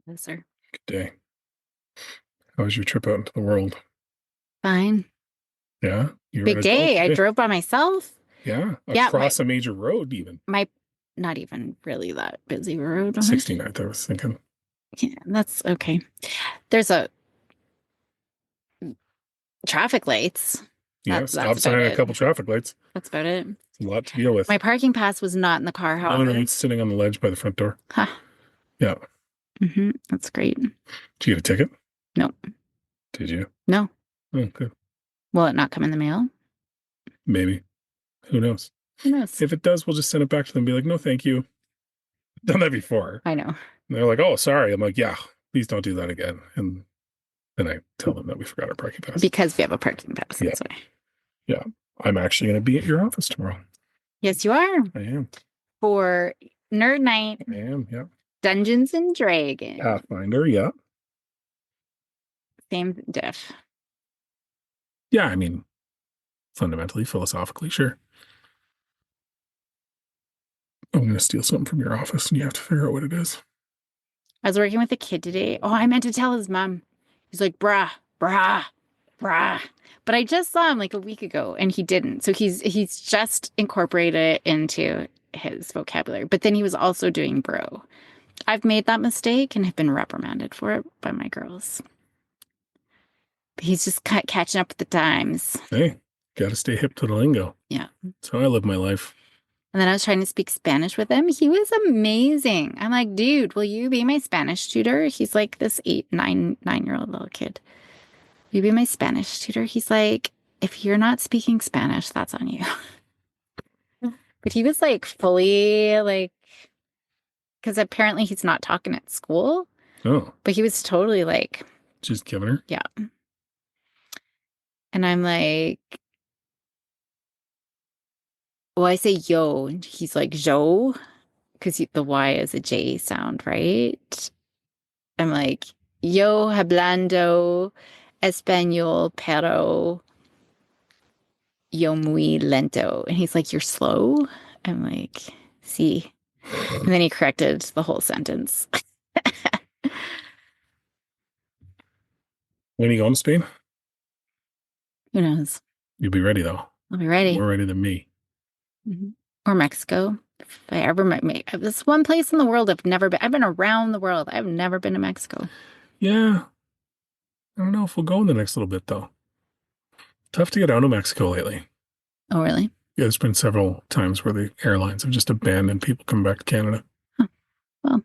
Yes, sir. Good day. How was your trip out into the world? Fine. Yeah, you were Big an adult day. I today. drove by myself. Yeah, Yeah, across a major road even. my not even really that busy road. 69th, I was thinking. Yeah, that's okay. There's a traffic lights. Yeah, That's stop about sign and a it. couple traffic lights. That's about it. It's a lot to deal with. My parking pass was not in the car, Oh no, however. it's sitting on the ledge by the front door. Huh. Yeah. That's great. Did you get a ticket? No. Did you? No. Oh, good. Will it not come in the mail? Maybe. Who knows? Who knows? If it does, we'll just send it back to them and be like, no, thank you. Done that before. I know. And they're like, oh, sorry. I'm like, yeah, please don't do that again. And then I tell them that we forgot our parking pass. Because we have a parking pass. That's why. Yeah. I'm actually going to be at your office tomorrow. Yes, you are. I am. For Nerd Night. I am, yeah. Dungeons and Dragons. Pathfinder, yeah. Same diff. Yeah, I mean, fundamentally, philosophically, sure. I'm going to steal something from your office and you have to figure out what it is. I was working with a kid today. Oh, I meant to tell his mom. He's like, brah, brah, brah. But I just saw him like a week ago and he didn't. So he's just incorporated it into his vocabulary. But then he was also doing bro. I've made that mistake and have been reprimanded for it by my girls. But he's just catching up with the times. Hey, got to stay hip to the lingo. Yeah. That's how I live my lilife. And then I was trying to speak Spanish with him. He was amazing. I'm like, dude, will you be my Spanish tutor? He's like this 9-year-old little kid. Will you be my Spanish tutor? He's like, if you're not speaking Spanish, that's on you. But he was like fully like, because apparently he's not talking at school. Oh. But he was totally like. Just giving her? Yeah. And I'm like, well, I say yo, and he's like, Joe, because the Y is a J sound, right? I'm like, yo hablando español, pero yo muy lento. And he's like, you're slow? I'm like, see. And then he corrected the whole sentence. When are you going to Spain? Who knows? You'll be ready, though. I'll be ready. More ready than me. Or Mexico. If I ever met me. This one place in the world I've never been. I've been around the world. I've never been to Mexico. Yeah. I don't know if we'll go in the next little bit, though. Tough to get out of Mexico lately. Oh, really? Yeah, there's been several times where the airlines have just abandoned people coming back to Canada. Huh. Well,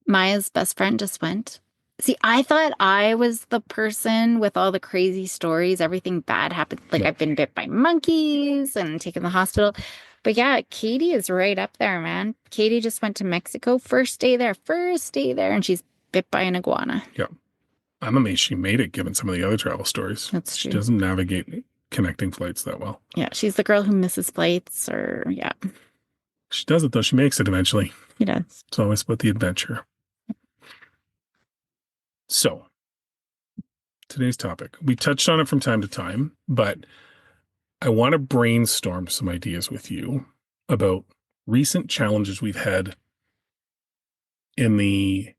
Maya's best friend just went. See, I thought I was the person with all the crazy stories. Everything bad happened. Like I've been bit by monkeys and taken to the hospital. But yeah, Katie is right up there, man. Katie just went to Mexico. First day there. And she's bit by an iguana. Yeah. I'm amazed she made it given some of the other travel stories. That's true. She doesn't navigate connecting flights that well. Yeah, she's the girl who misses flights yeah. She does it, though. She makes it eventually. She does. It's always about the adventure. So, today's topic. We touched on it from time to time, but I want to brainstorm some ideas with you about recent challenges we've had in the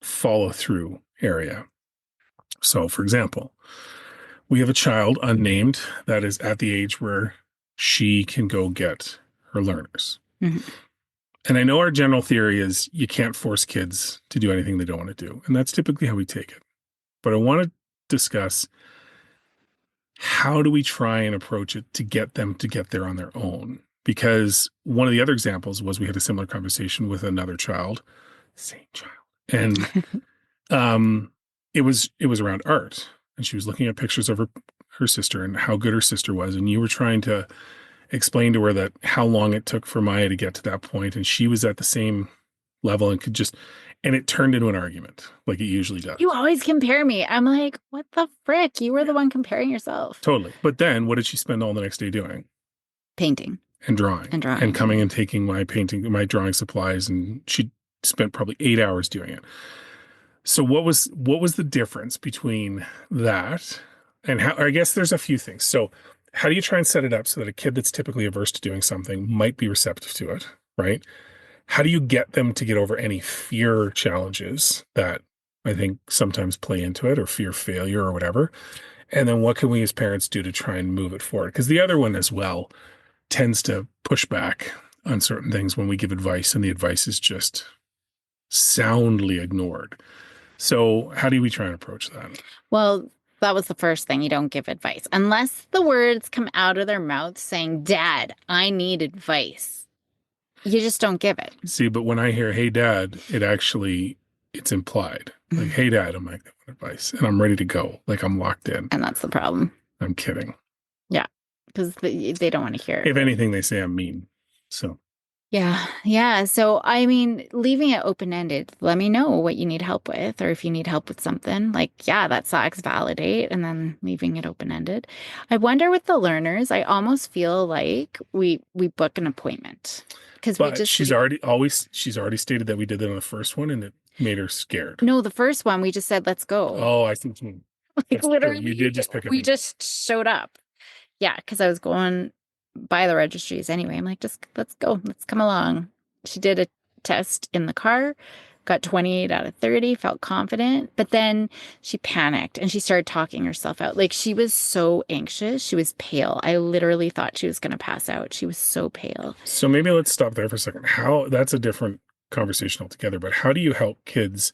follow-through area. So, for example, we have a child unnamed that is at the age where she can go get her learners. Mm-hmm. And I know our general theory is you can't force kids to do anything they don't want to do. And that's typically how we take it. But I want to discuss how do we try and approach it to get them to get there on their own? Because one of the other examples was we had a similar conversation with another child, same child. And it was around art. And she was looking at pictures of her sister and how good her sister was. And you were trying to explain to her that how long it took for Maya to get to that point. And she was at the same level and and it turned into an argument like it usually does. You always compare me. I'm like, what the frick? You were the one comparing yourself. Totally. But then what did she spend all the next day doing? Painting. And drawing. And coming and taking my drawing supplies. And she spent probably 8 hours doing it. So what was the difference between that And how, I guess there's a few things. So how do you try and set it up so that a kid that's typically averse to doing something might be receptive to it, right? How do you get them to get over any fear challenges that I think sometimes play into it, or fear failure or whatever? And then what can we as parents do to try and move it forward? Because the other one as well tends to push back on certain things when we give advice and the advice is just soundly ignored. So how do we try and approach that? Well, that was the first thing. You don't give advice unless the words come out of their mouth saying, Dad, I need advice. You just don't give it. See, but when I hear, hey, dad, it's implied. Like, hey, dad, I'm like, advice. And I'm ready to go. Like, I'm locked in. And that's the problem. I'm kidding. Yeah. Because they don't want to hear it. If anything, they say I'm mean. So, yeah. Yeah. So, I mean, leaving it open-ended, let me know what you need help with, or if you need help with something. Like, yeah, that sucks, validate, and then leaving it open-ended. I wonder with the learners, I almost feel like we book an appointment. Because we but just she's already stated that we did that on the first one and it made her scared. No, the first one we just said, let's go. Oh, I think Like that's true. literally, You did just pick up. we just showed up. Yeah, because I was going by the registries anyway. I'm like, just let's go. Let's come along. She did a test in the car, got 28 out of 30, felt confident. But then she panicked and she started talking herself out. Like she was so anxious. She was pale. I literally thought she was going to pass out. She was so pale. So maybe let's stop there for a second. That's a different conversation altogether, but how do you help kids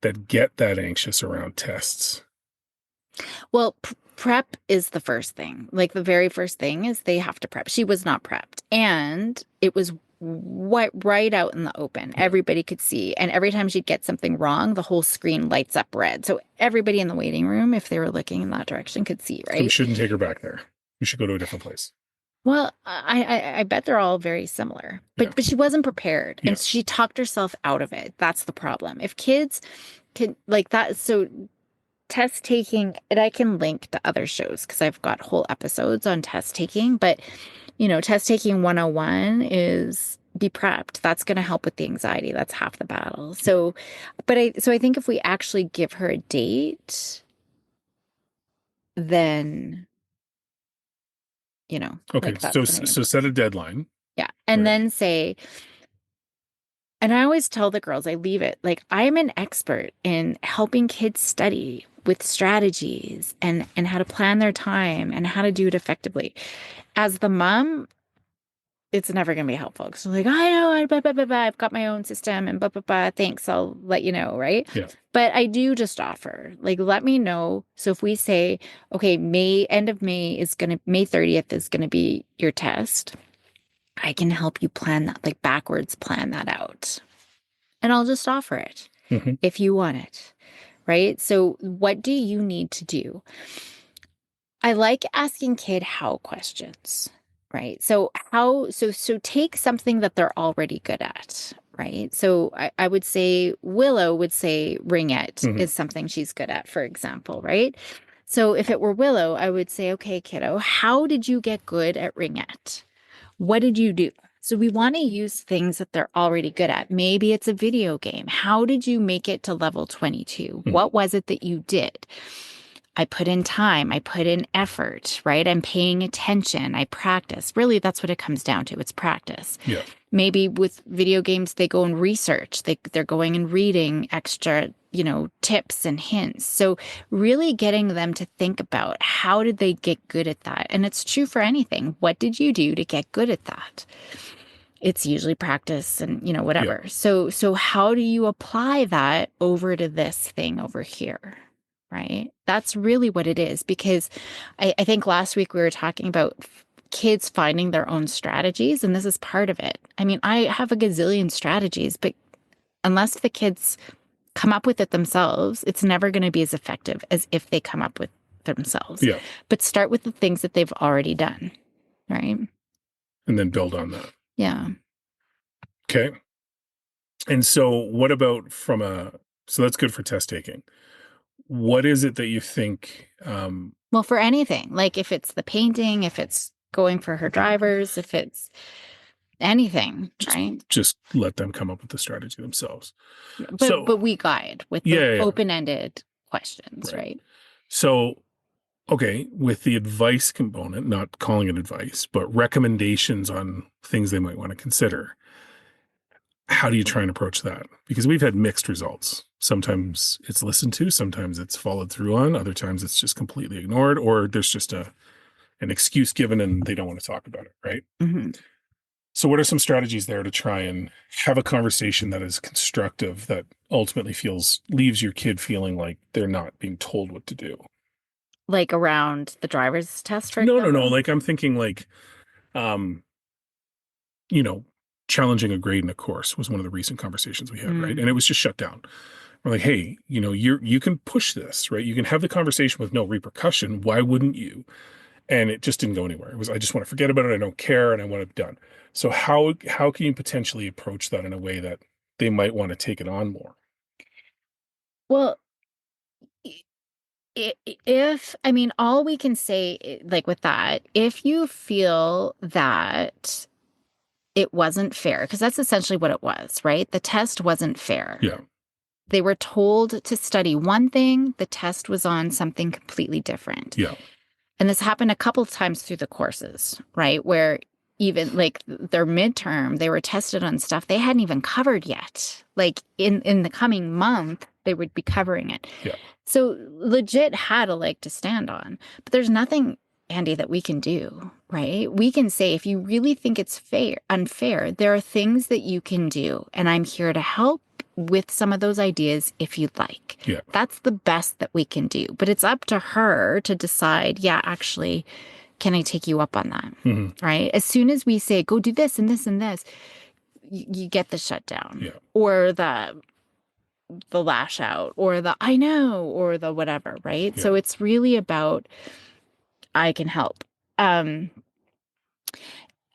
that get that anxious around tests? Well, prep is the first thing. Like the very first thing is they have to prep. She was not prepped. And it was right out in the open. Everybody could see. And every time she'd get something wrong, the whole screen lights up red. So everybody in the waiting room, if they were looking in that direction, could see, right? So we shouldn't take her back there. We should go to a different place. Well, I bet they're all very similar, but she wasn't prepared and she talked herself out of it. That's the problem. If kids can like that, so test taking, and I can link to other shows because I've got whole episodes on test taking, but test taking 101 is be prepped. That's going to help with the anxiety. That's half the battle. So I think if we actually give her a date, then okay, like so set a deadline. Yeah. And then say, and I always tell the girls, I leave it like I'm an expert in helping kids study with strategies and how to plan their time and how to do it effectively. As the mom, it's never going to be helpful because like, I know, I've got my own system and thanks, I'll let you know, right? Yeah. But I do just offer, like, let me know. So if we say, okay, end of May 30th is going to be your test, I can help you plan that, like backwards plan that out. And I'll just offer it if you want it, right? So what do you need to do? I like asking kid how questions, right? So take something that they're already good at, right? So I would say Willow would say ringette is something she's good at, for example, right? So if it were Willow, I would say, okay, kiddo, how did you get good at ringette? What did you do? So we want to use things that they're already good at. Maybe it's a video game. How did you make it to level 22? What was it that you did? I put in time. I put in effort, right? I'm paying attention. I practice. Really, that's what it comes down to. It's practice. Yeah. Maybe with video games, they go and research. They're going and reading extra, tips and hints. So really getting them to think about how did they get good at that? And it's true for anything. What did you do to get good at that? It's usually practice and, whatever. Yeah. So how do you apply that over to this thing over here? Right? That's really what it is, because I think last week we were talking about kids finding their own strategies, and this is part of it. I mean, I have a gazillion strategies, but unless the kids come up with it themselves, it's never going to be as effective as if they come up with themselves. Yeah. But start with the things that they've already done, right? And then build on that. Yeah. Okay. And so what about so that's good for test taking. What is it that you think? Well, for anything, like if it's the painting, if it's going for her drivers, if it's anything, right? Just let them come up with the strategy themselves. But we guide with the open-ended questions, right? So okay, with the advice component, not calling it advice, but recommendations on things they might want to consider, how do you try and approach that? Because we've had mixed results. Sometimes it's listened to, sometimes it's followed through on, other times it's just completely ignored, or there's just an excuse given and they don't want to talk about it, right? Mhm. So, what are some strategies there to try and have a conversation that is constructive, that ultimately leaves your kid feeling like they're not being told what to do? Like around the driver's test, for No, no, no. example? Like I'm thinking like, um, you know, challenging a grade in a course was one of the recent conversations we had, right? Mm. And it was just shut down. We're like, hey, you can push this, right? You can have the conversation with no repercussion. Why wouldn't you? And it just didn't go anywhere. It was, I just want to forget about it. I don't care, and I want it done. So how can you potentially approach that in a way that they might want to take it on more? Well, if I mean, all we can say, like with that, if you feel that it wasn't fair, because that's essentially what it was, right? The test wasn't fair. Yeah, They were told to study one thing, the test was on something completely different. yeah, And this happened a couple of times through the courses, right? Where even like their midterm, they were tested on stuff they hadn't even covered yet. Like in the coming month, they would be covering it. yeah, So legit had a leg to stand on. But there's nothing, Andy, that we can do, right? We can say, if you really think it's unfair, there are things that you can do. And I'm here to help with some of those ideas if you'd like. yeah, That's the best that we can do. But it's up to her to decide, yeah, actually, can I take you up on that? hmm, Right? As soon as we say, go do this and this and this, you get the shutdown yeah, or the lash out or the I know or the whatever, right? yeah, So it's really about I can help. Um,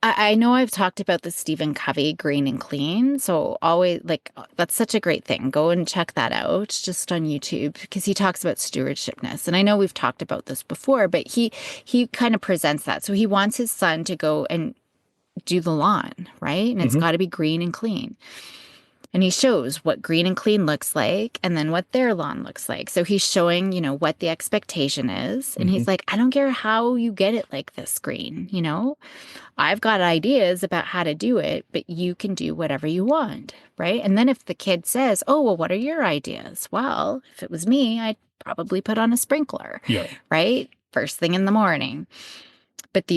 I know I've talked about the Stephen Covey Green and Clean. So always like that's such a great thing. Go and check that out just on YouTube because he talks about stewardshipness. And I know we've talked about this before, but he kind of presents that. So he wants his son to go and do the lawn, right? And it's hmm, got to be green and clean. And he shows what green and clean looks like and then what their lawn looks like. So he's showing, what the expectation is. And hmm, he's like, I don't care how you get it like this green, I've got ideas about how to do it, but you can do whatever you want, right? And then if the kid says, oh, well, what are your ideas? Well, if it was me, I'd probably put on a sprinkler, yeah, right? First thing in the morning. But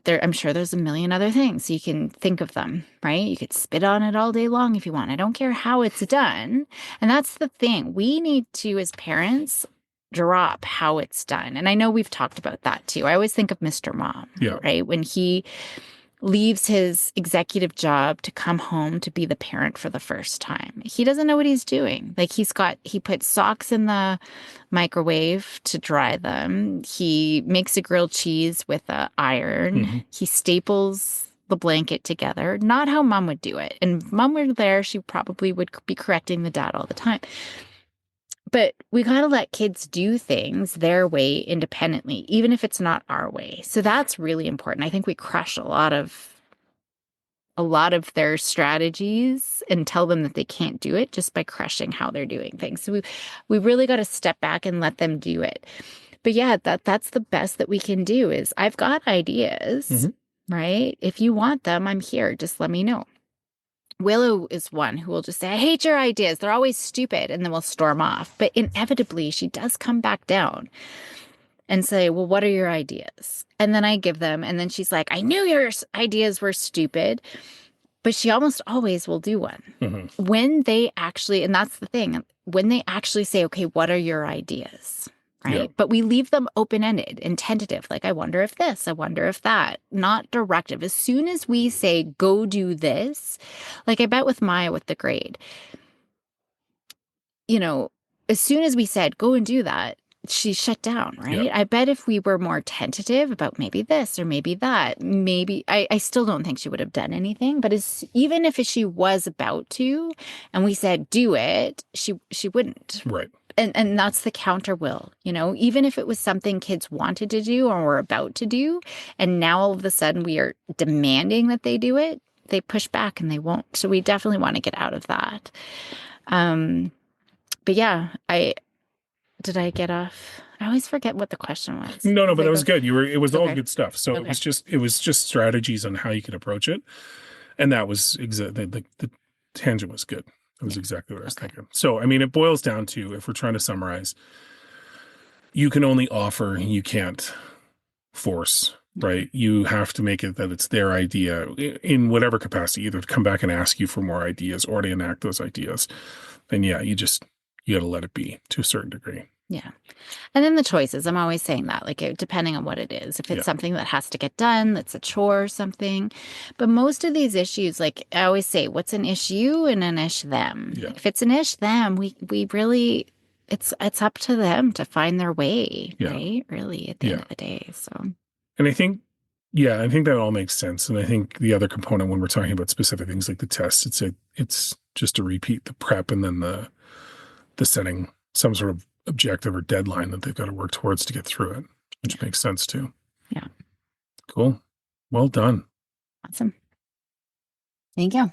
I'm sure there's a million other things. You can think of them, right? You could spit on it all day long if you want. I don't care how it's done. And that's the thing. We need to, as parents, drop how it's done. And I know we've talked about that too. I always think of Mr. Mom, yeah, right? When he leaves his executive job to come home to be the parent for the first time. He doesn't know what he's doing. Like he puts socks in the microwave to dry them. He makes a grilled cheese with a iron. hmm, He staples the blanket together. Not how mom would do it. And if mom were there, she probably would be correcting the dad all the time. But we gotta let kids do things their way independently, even if it's not our way. So that's really important. I think we crush a lot of their strategies and tell them that they can't do it just by crushing how they're doing things. So we really got to step back and let them do it. But yeah, that's the best that we can do is I've got ideas, hmm, right? If you want them, I'm here. Just let me know. Willow is one who will just say, I hate your ideas. They're always stupid. And then we'll storm off. But inevitably, she does come back down and say, well, what are your ideas? And then I give them. And then she's like, I knew your ideas were stupid. But she almost always will do one. hmm, When they actually, and that's the thing, when they actually say, okay, what are your ideas? yeah, Right. But we leave them open ended and tentative. Like, I wonder if this, I wonder if that, not directive. As soon as we say, go do this, like I bet with Maya with the grade, you know, as soon as we said, go and do that, she shut down, yeah, right? I bet if we were more tentative about maybe this or maybe that, maybe I still don't think she would have done anything. But even if she was about to, and we said do it, she wouldn't. right, And that's the counter will, even if it was something kids wanted to do or were about to do, and now all of a sudden we are demanding that they do it, they push back and they won't. So we definitely want to get out of that. But yeah, did I get off I always forget what the question was. No, no, Was but I that was go? good. It was all Okay. good stuff. So Okay. it was just strategies on how you could approach it. And that was exactly the tangent was good. That was Yeah. exactly what I was Okay. thinking. So, I mean, it boils down to, if we're trying to summarize, you can only offer, you can't force, right? You have to make it that it's their idea in whatever capacity, either to come back and ask you for more ideas or to enact those ideas. And yeah, you got to let it be to a certain degree. Yeah. And then the choices, I'm always saying that, like depending on what it is, if Yeah. it's something that has to get done, that's a chore or something. But most of these issues, like I always say, what's an issue and an ish them? Yeah. If it's an ish them, we really, it's up to them to find their way, Yeah. right? Really, at the end Yeah. of the day. So And I think, yeah, I think that all makes sense. And I think the other component when we're talking about specific things like the tests, it's just to repeat the prep and then the setting some sort of objective or deadline that they've got to work towards to get through it, which makes sense too. yeah, Cool. Well done. awesome. Thank you.